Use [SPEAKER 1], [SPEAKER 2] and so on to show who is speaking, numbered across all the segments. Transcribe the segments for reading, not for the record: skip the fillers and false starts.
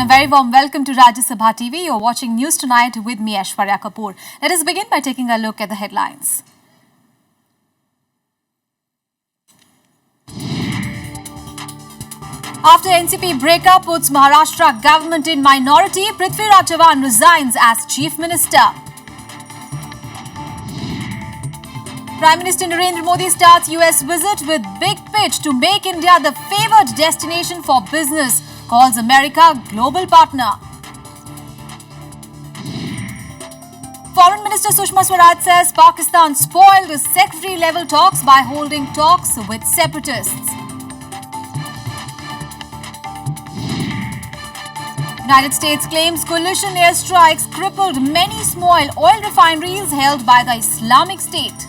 [SPEAKER 1] A very warm welcome to Rajya Sabha TV. You're watching News Tonight with me, Aishwarya Kapoor. Let us begin by taking a look at the headlines. After NCP breakup puts Maharashtra government in minority, Prithviraj Chavan resigns as Chief Minister. Prime Minister Narendra Modi starts US visit with big pitch to make India the favoured destination for business, calls America global partner. Foreign Minister Sushma Swaraj says Pakistan spoiled secretary-level talks by holding talks with separatists. United States claims coalition airstrikes crippled many small oil refineries held by the Islamic State.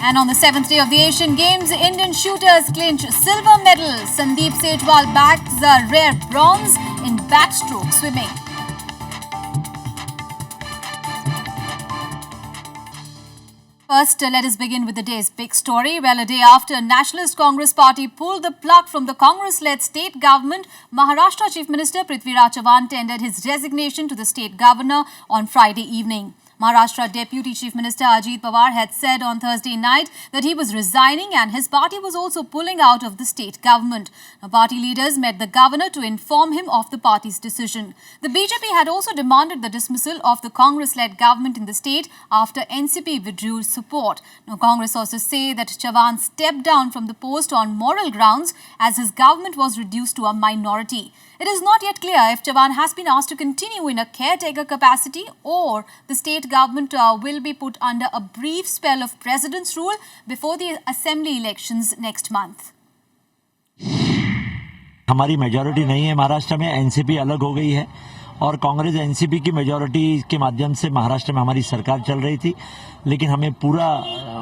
[SPEAKER 1] And on the 7th day of the Asian Games, Indian shooters clinch silver medal. Sandeep Sejwal bags a rare bronze in backstroke swimming. First, let us begin with the day's big story. Well, a day after Nationalist Congress Party pulled the plug from the Congress-led state government, Maharashtra Chief Minister Prithviraj Chavan tendered his resignation to the state governor on Friday evening. Maharashtra Deputy Chief Minister Ajit Pawar had said on Thursday night that he was resigning and his party was also pulling out of the state government. Now, party leaders met the governor to inform him of the party's decision. The BJP had also demanded the dismissal of the Congress-led government in the state after NCP withdrew support. Now, Congress also say that Chavan stepped down from the post on moral grounds as his government was reduced to a minority. It is not yet clear if Chavan has been asked to continue in a caretaker capacity or the state government will be put under a brief spell of president's rule before the assembly elections next month.
[SPEAKER 2] हमारी majority नहीं है महाराष्ट्र में, NCP अलग हो गई है और Congress NCP की मेजॉरिटी के माध्यम से महाराष्ट्र में हमारी सरकार चल रही थी, लेकिन हमें पूरा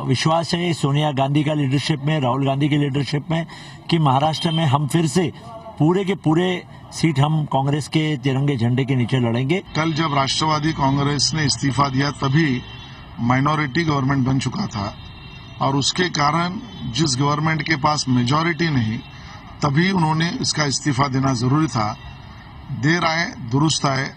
[SPEAKER 2] विश्वास है सोनिया गांधी का लीडरशिप में, राहुल गांधी की लीडरशिप में कि महाराष्ट्र में हम फिर से पूरे के पूरे सीट हम कांग्रेस के तिरंगे झंडे के नीचे लड़ेंगे।
[SPEAKER 3] कल जब राष्ट्रवादी कांग्रेस ने इस्तीफा दिया तभी माइनॉरिटी गवर्नमेंट बन चुका था और उसके कारण जिस गवर्नमेंट के पास मेजॉरिटी नहीं तभी उन्होंने इसका इस्तीफा देना जरूरी था। देर आए दुरुस्त आए।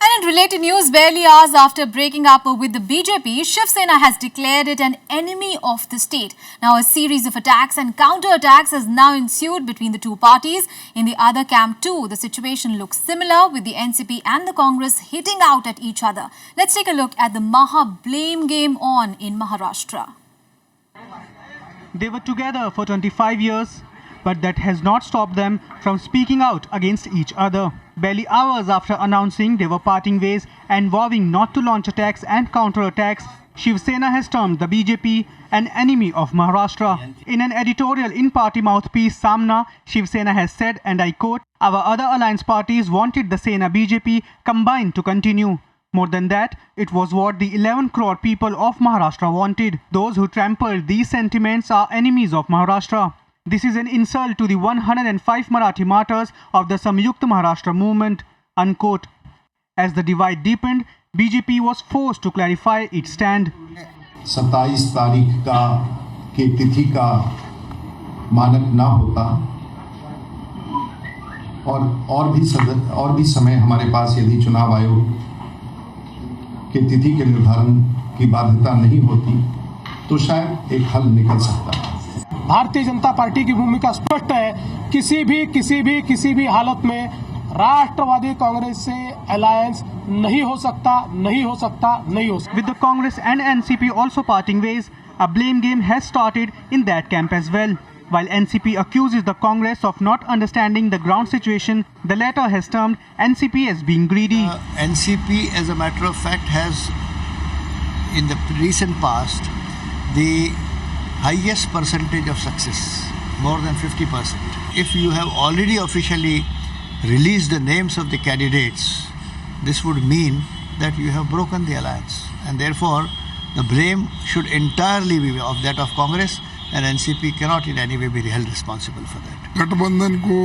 [SPEAKER 1] And in related news, barely hours after breaking up with the BJP, Shiv Sena has declared it an enemy of the state. Now, a series of attacks and counter-attacks has now ensued between the two parties. In the other camp too, the situation looks similar with the NCP and the Congress hitting out at each other. Let's take a look at the Maha blame game on in Maharashtra.
[SPEAKER 4] They were together for 25 years, but that has not stopped them from speaking out against each other. Barely hours after announcing they were parting ways and vowing not to launch attacks and counter-attacks, Shiv Sena has termed the BJP an enemy of Maharashtra. In an editorial in party mouthpiece Samna, Shiv Sena has said, and I quote, "Our other alliance parties wanted the Sena BJP combined to continue. More than that, it was what the 11 crore people of Maharashtra wanted. Those who trampled these sentiments are enemies of Maharashtra. This is an insult to the 105 Marathi martyrs of the Samyukta Maharashtra movement," unquote. As the divide deepened, BJP was forced to clarify its stand.
[SPEAKER 5] 27 तारीख का की तिथि का मानक ना होता और भी समय हमारे पास यदि चुनाव आयोग के तिथि के निर्धारण की बाध्यता नहीं होती तो शायद एक हल निकल सकता है।
[SPEAKER 6] भारतीय जनता पार्टी की भूमिका स्पष्ट है। किसी भी हालत में राष्ट्रवादी कांग्रेस से अलायंस नहीं हो सकता।
[SPEAKER 4] With the Congress and NCP also parting ways, a blame game has started in that camp as well. While NCP accuses the Congress of not understanding the ground situation, the latter has termed NCP as being greedy.
[SPEAKER 7] NCP, as a matter of fact, has in the recent past the highest percentage of success, more than 50%. If you have already officially released the names of the candidates, this would mean that you have broken the alliance, and therefore the blame should entirely be of that of Congress, and NCP cannot in any way be held responsible for that.
[SPEAKER 3] गठबंधन को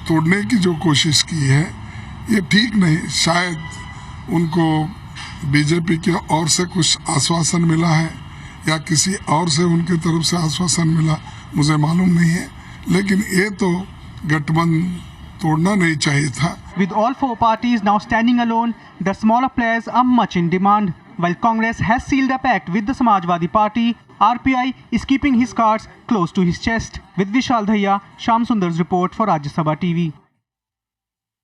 [SPEAKER 3] तोड़ने की जो कोशिश की है ये ठीक नहीं। शायद उनको बीजेपी की ओर से कुछ आश्वासन मिला है या किसी और से उनके तरफ से आश्वासन मिला, मुझे मालूम नहीं है,
[SPEAKER 8] लेकिन ये तो गठबंधन तोड़ना नहीं चाहिए था।
[SPEAKER 4] With all four parties now standing alone, the smaller players are much in demand. While Congress has sealed a pact with the Samajwadi Party, RPI is keeping his cards close to his chest. With Vishal Dhaya, Shyam Sundar's report for Rajya Sabha TV.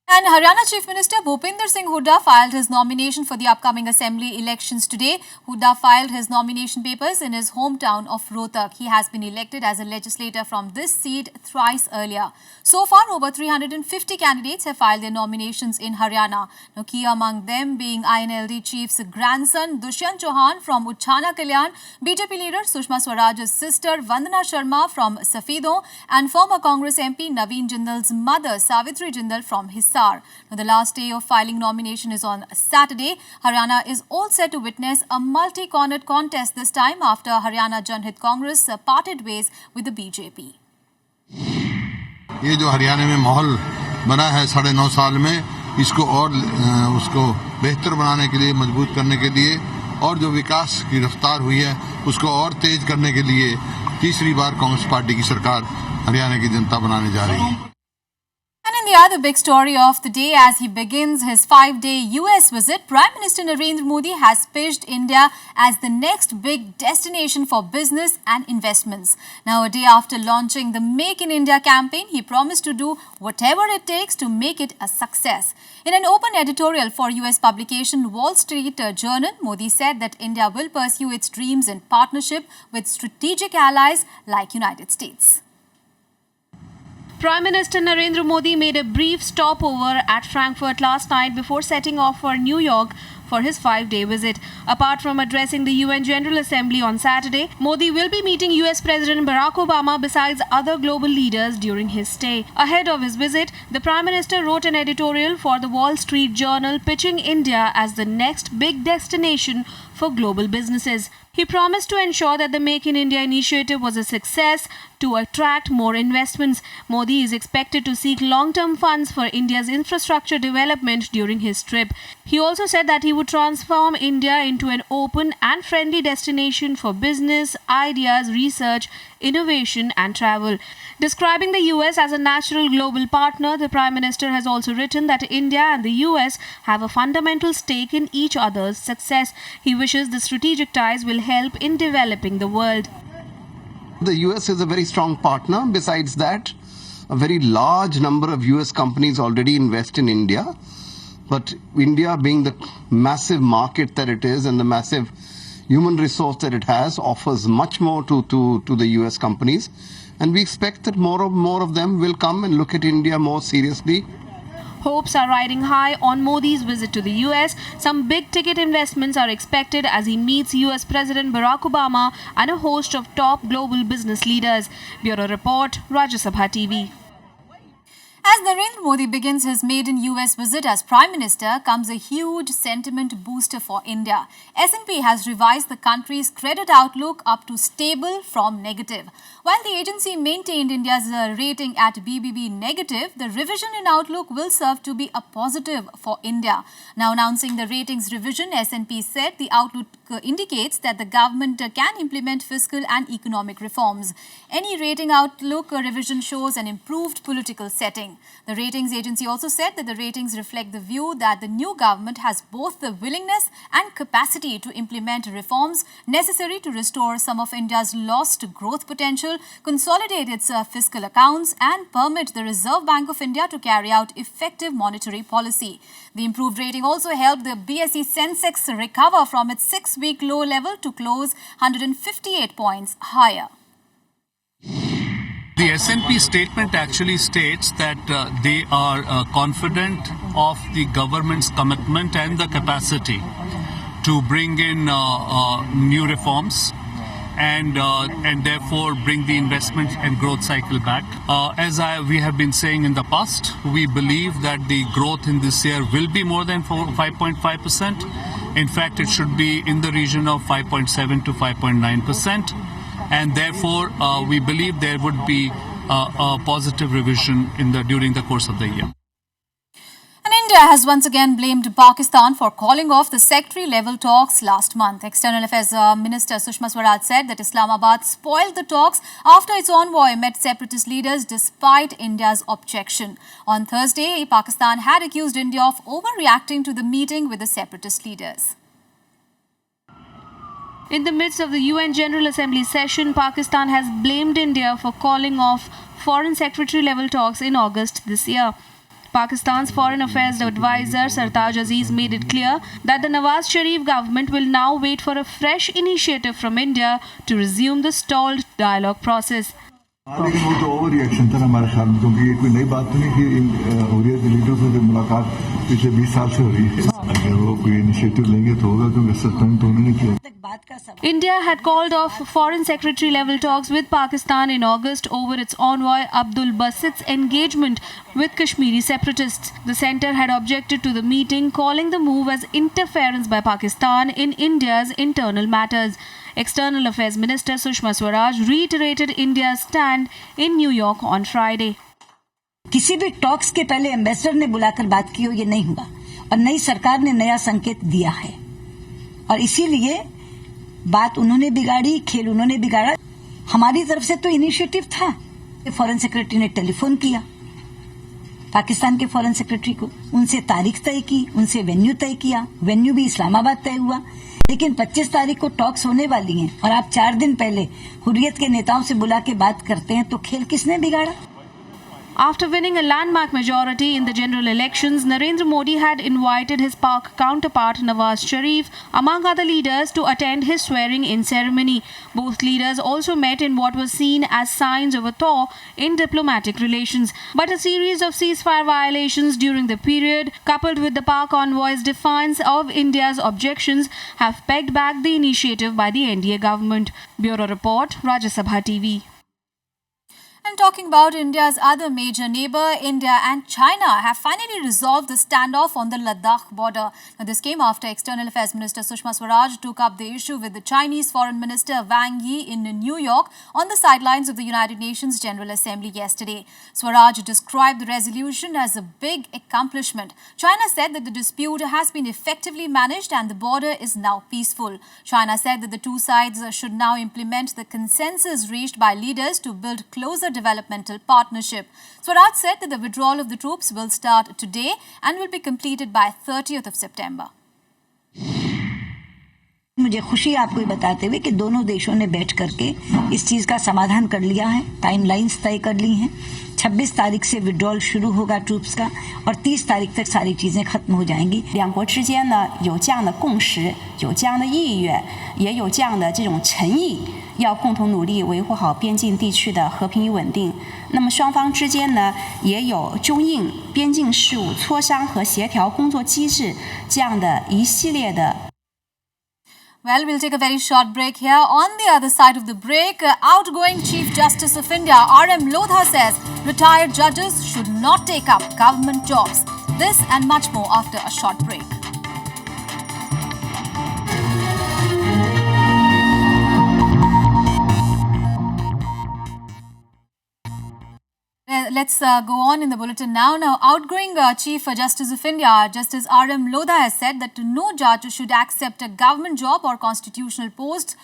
[SPEAKER 1] And Haryana Chief Minister Bhupinder Singh Hooda filed his nomination for the upcoming assembly elections today. Hooda filed his nomination papers in his hometown of Rohtak. He has been elected as a legislator from this seat thrice earlier. So far, over 350 candidates have filed their nominations in Haryana. Now, key among them being INLD Chief's grandson Dushyant Chauhan from Uchhana Kalyan, BJP leader Sushma Swaraj's sister Vandana Sharma from Safedo, and former Congress MP Naveen Jindal's mother Savitri Jindal from Hisar. Now, the last day of filing nomination is on Saturday. Haryana is all set to witness a multi-cornered contest this time after Haryana Janhit Congress parted ways with the BJP.
[SPEAKER 3] ये जो हरियाणा में माहौल बना है 9.5 साल में, इसको और उसको बेहतर बनाने के लिए, मजबूत करने के लिए, और जो विकास की रफ्तार हुई है उसको और तेज करने के लिए तीसरी बार कांग्रेस पार्टी की सरकार हरियाणा की जनता बनाने जा रही है.
[SPEAKER 1] And in the other big story of the day, as he begins his 5-day US visit, Prime Minister Narendra Modi has pitched India as the next big destination for business and investments. Now, a day after launching the Make in India campaign, he promised to do whatever it takes to make it a success. In an open editorial for US publication Wall Street Journal, Modi said that India will pursue its dreams in partnership with strategic allies like United States.
[SPEAKER 9] Prime Minister Narendra Modi made a brief stopover at Frankfurt last night before setting off for New York for his 5-day visit. Apart from addressing the UN General Assembly on Saturday, Modi will be meeting US President Barack Obama besides other global leaders during his stay. Ahead of his visit, the Prime Minister wrote an editorial for the Wall Street Journal pitching India as the next big destination for global businesses. He promised to ensure that the Make in India initiative was a success to attract more investments. Modi is expected to seek long-term funds for India's infrastructure development during his trip. He also said that he would transform India into an open and friendly destination for business, ideas, research, innovation and travel. Describing the US as a natural global partner, the Prime Minister has also written that India and the US have a fundamental stake in each other's success. He wishes the strategic ties will help in developing the world.
[SPEAKER 10] The US is a very strong partner. Besides that, a very large number of US companies already invest in India. But India, being the massive market that it is and the massive human resource that it has, offers much more to the US companies. And we expect that more of them will come and look at India more seriously.
[SPEAKER 9] Hopes are riding high on Modi's visit to the US. Some big-ticket investments are expected as he meets US President Barack Obama and a host of top global business leaders. Bureau Report, Rajya Sabha TV.
[SPEAKER 1] As Narendra Modi begins his maiden US visit as Prime Minister, comes a huge sentiment booster for India. S&P has revised the country's credit outlook up to stable from negative. While the agency maintained India's rating at BBB negative, the revision in outlook will serve to be a positive for India. Now announcing the ratings revision, S&P said the outlook indicates that the government can implement fiscal and economic reforms. Any rating outlook revision shows an improved political setting. The ratings agency also said that the ratings reflect the view that the new government has both the willingness and capacity to implement reforms necessary to restore some of India's lost growth potential, consolidate its fiscal accounts and permit the Reserve Bank of India to carry out effective monetary policy. The improved rating also helped the BSE Sensex recover from its 6-week low level to close 158 points higher.
[SPEAKER 11] The S&P statement actually states that they are confident of the government's commitment and the capacity to bring in new reforms and therefore bring the investment and growth cycle back. As we have been saying in the past, we believe that the growth in this year will be more than 5.5%. In fact, it should be in the region of 5.7 to 5.9%. And therefore, we believe there would be a positive revision during the course of the year.
[SPEAKER 1] And India India has once again blamed Pakistan for calling off the secretary-level talks last month. External Affairs Minister Sushma Swaraj said that Islamabad spoiled the talks after its envoy met separatist leaders despite India's objection. On Thursday, Pakistan had accused India of overreacting to the meeting with the separatist leaders.
[SPEAKER 9] In the midst of the UN General Assembly session, Pakistan has blamed India for calling off Foreign Secretary-level talks in August this year. Pakistan's Foreign Affairs Advisor Sartaj Aziz made it clear that the Nawaz Sharif government will now wait for a fresh initiative from India to resume the stalled dialogue process.
[SPEAKER 12] लेकिन वो तो over reaction था हमारे ख्याल में, क्योंकि ये कोई नई बात नहीं कि इन हुर्रियत लीडरों से मुलाकात पिछले 20 साल से हो रही है. अगर वो कोई इनिशिएटिव लेंगे तो होगा, क्योंकि सस्पेंड तो उन्होंने किया.
[SPEAKER 9] India had called off foreign secretary level talks with Pakistan in August over its envoy Abdul Basit's engagement with Kashmiri separatists. The centre had objected to the meeting, calling the move as interference by Pakistan in India's internal matters. External Affairs Minister Sushma Swaraj reiterated India's stand in New York on Friday.
[SPEAKER 13] किसी भी talks के पहले ambassador ने बुलाकर बात की हो, ये नहीं हुआ और नई सरकार ने नया संकेत दिया है और इसीलिए बात उन्होंने बिगाड़ी, खेल उन्होंने बिगाड़ा. हमारी तरफ से तो इनिशिएटिव था. फॉरेन सेक्रेटरी ने टेलीफोन किया पाकिस्तान के फॉरेन सेक्रेटरी को, उनसे तारीख तय की, उनसे वेन्यू तय किया. वेन्यू भी इस्लामाबाद तय हुआ, लेकिन 25 तारीख को टॉक्स होने वाली हैं और आप 4 दिन पहले हुर्रियत के नेताओं से बुला के बात करते हैं, तो खेल किसने बिगाड़ा?
[SPEAKER 9] After winning a landmark majority in the general elections, Narendra Modi had invited his Pak counterpart Nawaz Sharif, among other leaders, to attend his swearing-in ceremony. Both leaders also met in what was seen as signs of a thaw in diplomatic relations. But a series of ceasefire violations during the period, coupled with the Pak envoy's defiance of India's objections, have pegged back the initiative by the NDA government. Bureau Report, Rajya Sabha TV.
[SPEAKER 1] And talking about India's other major neighbour, India and China have finally resolved the standoff on the Ladakh border. Now, this came after External Affairs Minister Sushma Swaraj took up the issue with the Chinese Foreign Minister Wang Yi in New York on the sidelines of the United Nations General Assembly yesterday. Swaraj described the resolution as a big accomplishment. China said that the dispute has been effectively managed and the border is now peaceful. China said that the two sides should now implement the consensus reached by leaders to build closer developmental partnership. Swaraj said that the withdrawal of the troops will start today and will be completed by 30th of September.
[SPEAKER 13] मुझे खुशी आपको ये बताते हुए कि दोनों देशों ने बैठ करके इस चीज का समाधान कर लिया है. टाइमलाइंस तय कर ली हैं. 26 तारीख से विड्रॉल शुरू होगा ट्रूप्स का और 30 तारीख तक सारी चीजें खत्म हो जाएंगी.
[SPEAKER 14] 两国之间呢有这样的共识，有这样的意愿，也有这样的这种诚意，要共同努力维护好边境地区的和平与稳定。那么双方之间呢也有中印边境事务磋商和协调工作机制这样的一系列的。
[SPEAKER 1] Well, we'll take a very short break here. On the other side of the break, outgoing Chief Justice of India, R.M. Lodha, says retired judges should not take up government jobs. This and much more after a short break. Let's go on in the bulletin now. Now, outgoing Chief Justice of India, Justice R.M. Lodha, has said that no judge should accept a government job or constitutional post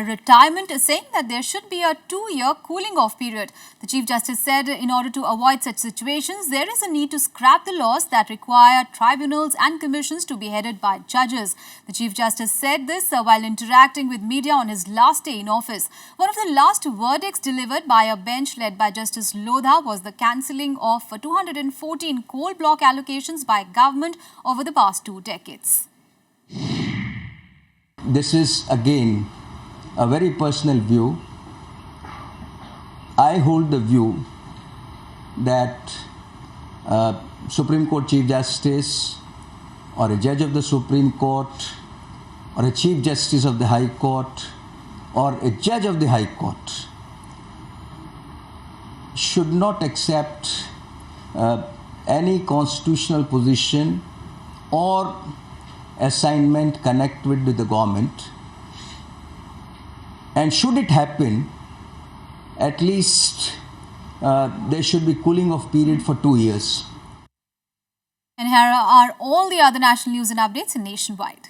[SPEAKER 1] retirement, saying that there should be a 2-year cooling off period. The Chief Justice said in order to avoid such situations, there is a need to scrap the laws that require tribunals and commissions to be headed by judges. The Chief Justice said this while interacting with media on his last day in office. One of the last verdicts delivered by a bench led by Justice Lodha was the cancelling of 214 coal block allocations by government over the past 2 decades.
[SPEAKER 15] This is again a very personal view. I hold the view that Supreme Court Chief Justice or a judge of the Supreme Court or a Chief Justice of the High Court or a judge of the High Court should not accept any constitutional position or assignment connected with the government. And should it happen, at least there should be cooling off period for 2 years.
[SPEAKER 1] And here are all the other national news and updates nationwide.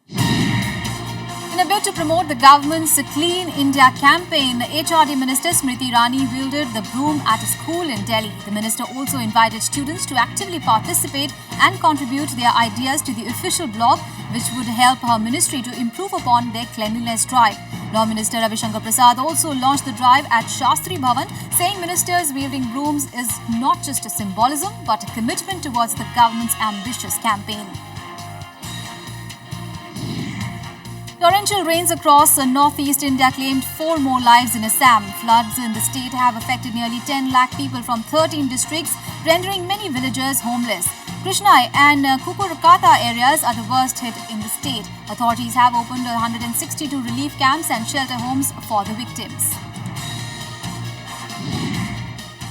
[SPEAKER 1] In a bid to promote the government's Clean India campaign, HRD Minister Smriti Irani wielded the broom at a school in Delhi. The minister also invited students to actively participate and contribute their ideas to the official blog, which would help her ministry to improve upon their cleanliness drive. Law Minister Ravi Shankar Prasad also launched the drive at Shastri Bhavan, saying ministers wielding brooms is not just a symbolism but a commitment towards the government's ambitious campaign. Torrential rains across northeast India claimed 4 more lives in Assam. Floods in the state have affected nearly 10 lakh people from 13 districts, rendering many villagers homeless. Krishnai and Kukurkata areas are the worst hit in the state. Authorities have opened 162 relief camps and shelter homes for the victims.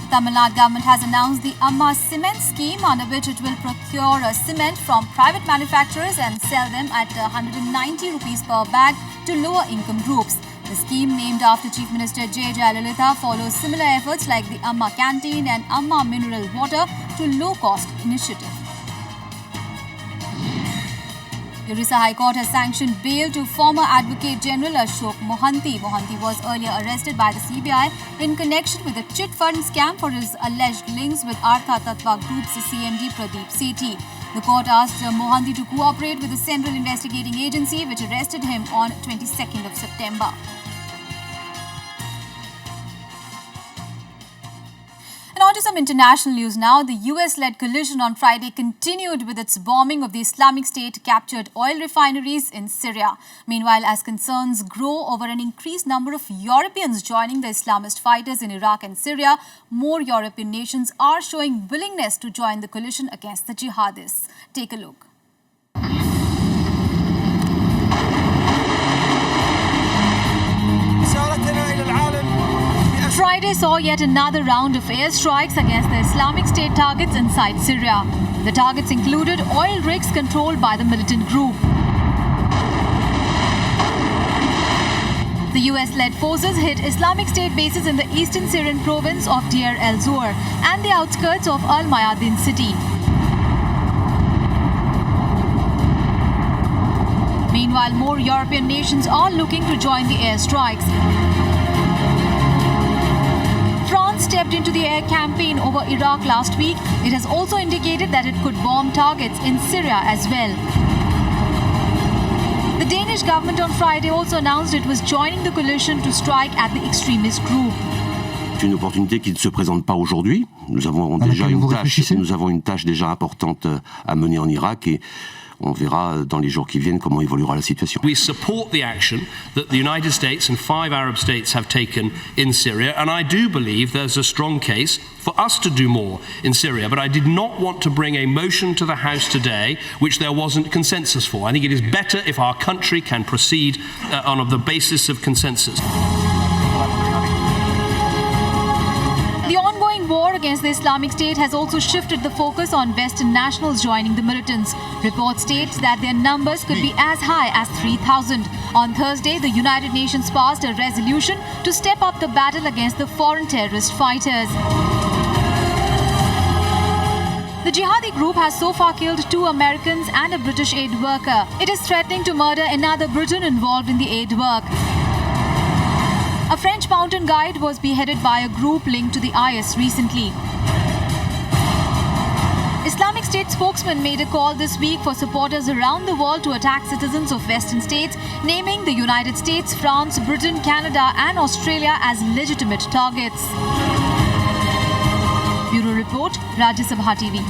[SPEAKER 1] The Tamil Nadu government has announced the Amma Cement scheme, under which it will procure cement from private manufacturers and sell them at 190 rupees per bag to lower income groups. The scheme, named after Chief Minister J. Jayalalitha, follows similar efforts like the Amma Canteen and Amma Mineral Water to low-cost initiative. Orissa High Court has sanctioned bail to former Advocate General Ashok Mohanty. Mohanty was earlier arrested by the CBI in connection with a chit fund scam for his alleged links with Artha Tattva Group's CMD Pradeep Sethi. The court asked Mohanty to cooperate with the Central Investigating Agency, which arrested him on 22nd of September. And on to some international news now. The US-led coalition on Friday continued with its bombing of the Islamic State-captured oil refineries in Syria. Meanwhile, as concerns grow over an increased number of Europeans joining the Islamist fighters in Iraq and Syria, more European nations are showing willingness to join the coalition against the jihadists. Take a look. Friday saw yet another round of airstrikes against the Islamic State targets inside Syria. The targets included oil rigs controlled by the militant group. The US-led forces hit Islamic State bases in the eastern Syrian province of Deir el-Zor and the outskirts of Al-Mayadin city. Meanwhile, more European nations are looking to join the airstrikes. France stepped into the air campaign over Iraq last week. It has also indicated that it could bomb targets in Syria as well. The Danish government on Friday also announced it was joining the coalition to strike at the extremist group.
[SPEAKER 16] C'est une opportunité qui ne se présente pas aujourd'hui. Nous avons une tâche déjà importante à mener en Irak et on verra dans les jours qui viennent comment évoluera la situation.
[SPEAKER 17] We support the action that the United States and 5 Arab states have taken in Syria, and I do believe there's a strong case for us to do more in Syria, but I did not want to bring a motion to the House today which there wasn't consensus for. I think it is better if our country can proceed on the basis of consensus.
[SPEAKER 1] The ongoing war against the Islamic State has also shifted the focus on Western nationals joining the militants. Reports state that their numbers could be as high as 3,000. On Thursday, the United Nations passed a resolution to step up the battle against the foreign terrorist fighters. The jihadi group has so far killed 2 Americans and a British aid worker. It is threatening to murder another Briton involved in the aid work. A French mountain guide was beheaded by a group linked to the IS recently. Islamic State spokesman made a call this week for supporters around the world to attack citizens of Western states, naming the United States, France, Britain, Canada and Australia as legitimate targets. Bureau Report, Rajya Sabha TV.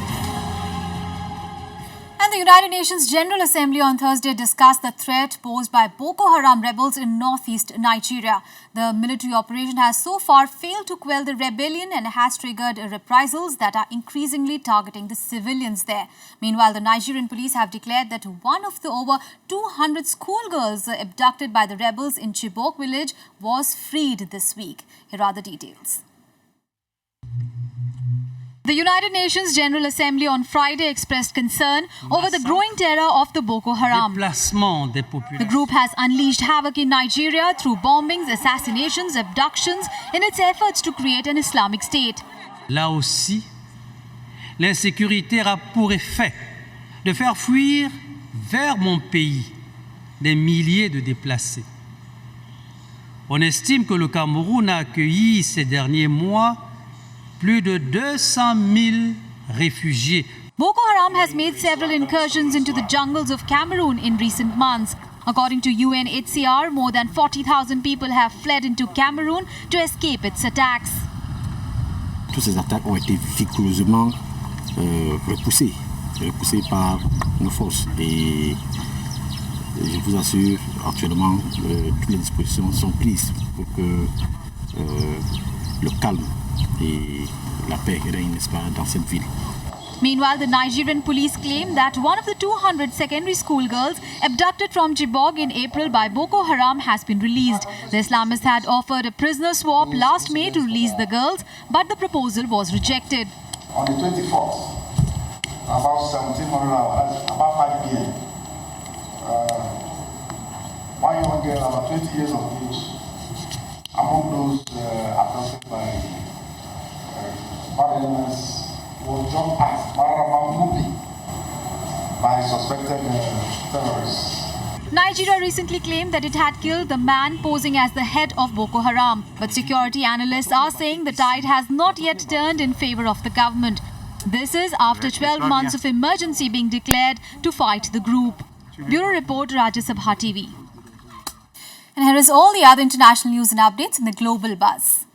[SPEAKER 1] And the United Nations General Assembly on Thursday discussed the threat posed by Boko Haram rebels in northeast Nigeria. The military operation has so far failed to quell the rebellion and has triggered reprisals that are increasingly targeting the civilians there. Meanwhile, the Nigerian police have declared that one of the over 200 schoolgirls abducted by the rebels in Chibok village was freed this week. Here are the details. The United Nations General Assembly on Friday expressed concern over the growing terror of the Boko Haram. The group has unleashed havoc in Nigeria through bombings, assassinations, abductions in its efforts to create an Islamic state.
[SPEAKER 18] Là aussi, L'insécurité a pour effet de faire fuir vers mon pays des milliers de déplacés. On estime que le Cameroun a accueilli ces derniers mois plus de 200 000 réfugiés.
[SPEAKER 1] Boko Haram has made several incursions into the jungles of Cameroon in recent months. According to UNHCR, more than 40,000 people have fled into Cameroon to escape its attacks.
[SPEAKER 19] Toutes ces attaques ont été victorieusement repoussées par nos forces. Et je vous assure, actuellement, toutes les dispositions sont prises pour que le calme et la paix règnent, n'est-ce pas, dans cette ville.
[SPEAKER 1] Meanwhile, the Nigerian police claim that one of the 200 secondary school girls abducted from Chibok in April by Boko Haram has been released. The Islamists had offered a prisoner swap last May to release the girls, but the proposal was rejected.
[SPEAKER 20] On the 24th, about 1700 hours, about 5 p.m., one young girl about 20 years of age, among those abducted by bad elements, was jumped at by suspected terrorists.
[SPEAKER 1] Nigeria recently claimed that it had killed the man posing as the head of Boko Haram. But security analysts are saying the tide has not yet turned in favor of the government. This is after 12 months of emergency being declared to fight the group. Bureau Report, Rajya Sabha TV. And here is all the other international news and updates in the Global Buzz.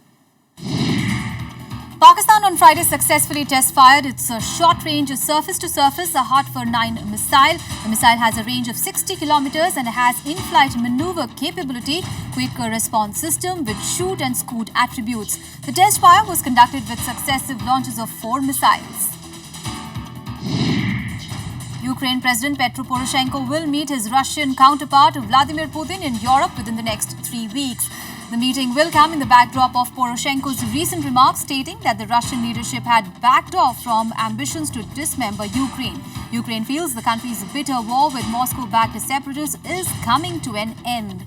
[SPEAKER 1] Pakistan on Friday successfully test-fired its short-range surface-to-surface Hot-9 missile. The missile has a range of 60 kilometers and has in-flight maneuver capability, quick response system with shoot and scoot attributes. The test fire was conducted with successive launches of 4 missiles. Ukraine President Petro Poroshenko will meet his Russian counterpart Vladimir Putin in Europe within the next 3 weeks. The meeting will come in the backdrop of Poroshenko's recent remarks stating that the Russian leadership had backed off from ambitions to dismember Ukraine. Ukraine feels the country's bitter war with Moscow-backed separatists is coming to an end.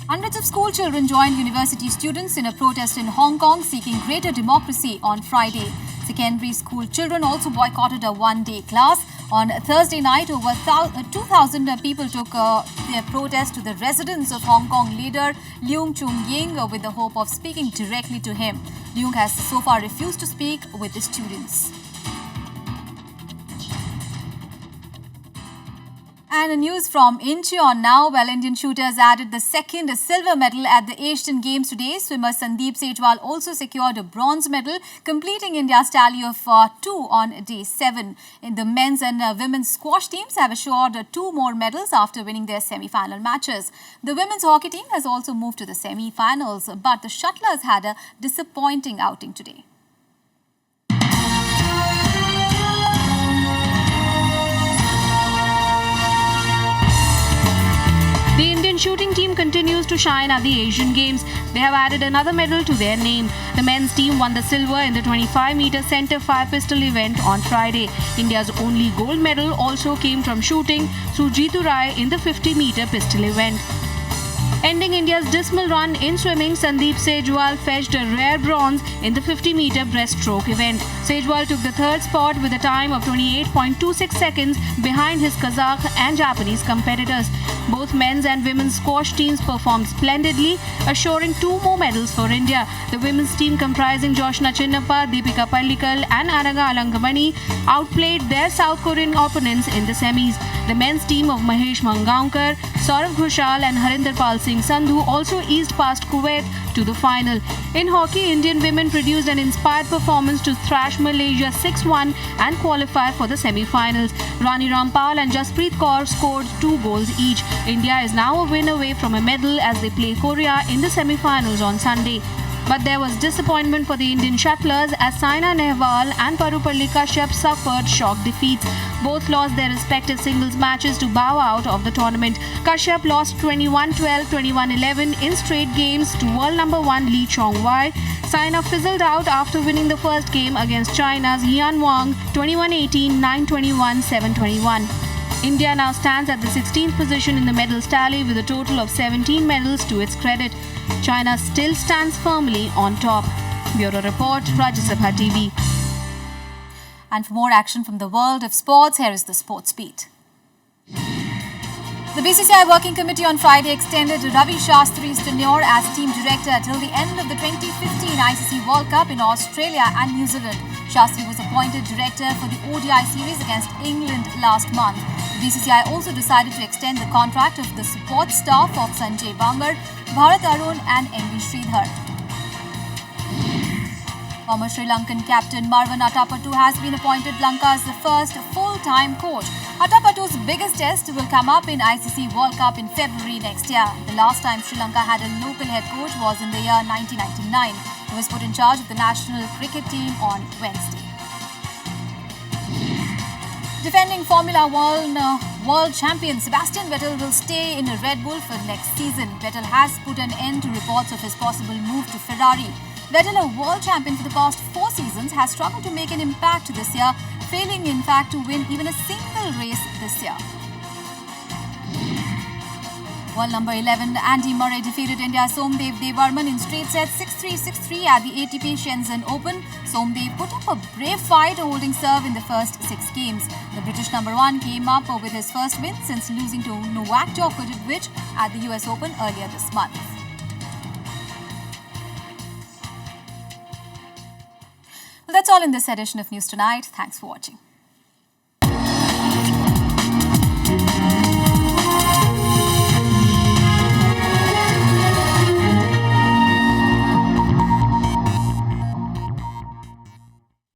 [SPEAKER 1] Hundreds of school children joined university students in a protest in Hong Kong seeking greater democracy on Friday. Secondary school children also boycotted a one-day class. On Thursday night, over 2,000 people took their protest to the residence of Hong Kong leader Leung Chun-ying with the hope of speaking directly to him. Leung has so far refused to speak with the students. And news from Incheon now. Well, Indian shooters added the second silver medal at the Asian Games today. Swimmer Sandeep Sejwal also secured a bronze medal, completing India's tally of 2 on day 7. In the men's and women's squash teams have assured 2 more medals after winning their semi-final matches. The women's hockey team has also moved to the semi-finals, but the shuttlers had a disappointing outing today. The Indian shooting team continues to shine at the Asian Games. They have added another medal to their name. The men's team won the silver in the 25-meter center fire pistol event on Friday. India's only gold medal also came from shooting through Jitu Rai in the 50-meter pistol event. Ending India's dismal run in swimming, Sandeep Sejwal fetched a rare bronze in the 50-meter breaststroke event. Sejwal took the 3rd spot with a time of 28.26 seconds behind his Kazakh and Japanese competitors. Both men's and women's squash teams performed splendidly, assuring 2 more medals for India. The women's team comprising Joshna Chinnappa, Deepika Pallikal and Anaga Alangamani outplayed their South Korean opponents in the semis. The men's team of Mahesh Mangaonkar, Saurav Ghoshal and Harinder Pal Singh Sandhu also eased past Kuwait to the final. In hockey, Indian women produced an inspired performance to thrash Malaysia 6-1 and qualify for the semi-finals. Rani Rampal and Jaspreet Kaur scored 2 goals each. India is now a win away from a medal as they play Korea in the semi-finals on Sunday. But there was disappointment for the Indian shuttlers as Saina Nehwal and Parupalli Kashyap suffered shock defeats. Both lost their respective singles matches to bow out of the tournament. Kashyap lost 21-12, 21-11 in straight games to world number 1 Lee Chong-wai. Saina fizzled out after winning the first game against China's Yan Wang 21-18, 9-21, 7-21. India now stands at the 16th position in the medals tally with a total of 17 medals to its credit. China still stands firmly on top. Bureau Report, Rajya Sabha TV. And for more action from the world of sports, here is the Sports Beat. The BCCI Working Committee on Friday extended Ravi Shastri's tenure as team director till the end of the 2015 ICC World Cup in Australia and New Zealand. Shastri was appointed director for the ODI series against England last month. The BCCI also decided to extend the contract of the support staff of Sanjay Bangar, Bharat Arun and MV Sridhar. Former Sri Lankan captain Marwan Atapattu has been appointed Lanka's first full-time coach. Atapattu's biggest test will come up in ICC World Cup in February next year. The last time Sri Lanka had a local head coach was in the year 1999. He was put in charge of the national cricket team on Wednesday. Defending Formula One world champion Sebastian Vettel will stay in Red Bull for next season. Vettel has put an end to reports of his possible move to Ferrari. Vettel, a world champion for the past 4 seasons, has struggled to make an impact this year, failing in fact to win even a single race this year. World number 11 Andy Murray defeated India's Somdev Devarman in straight sets 6-3, 6-3 at the ATP Shenzhen Open. Somdev put up a brave fight, holding serve in the first 6 games. The British number 1 came up with his first win since losing to Novak Djokovic at the US Open earlier this month. Well, that's all in this edition of News Tonight. Thanks for watching.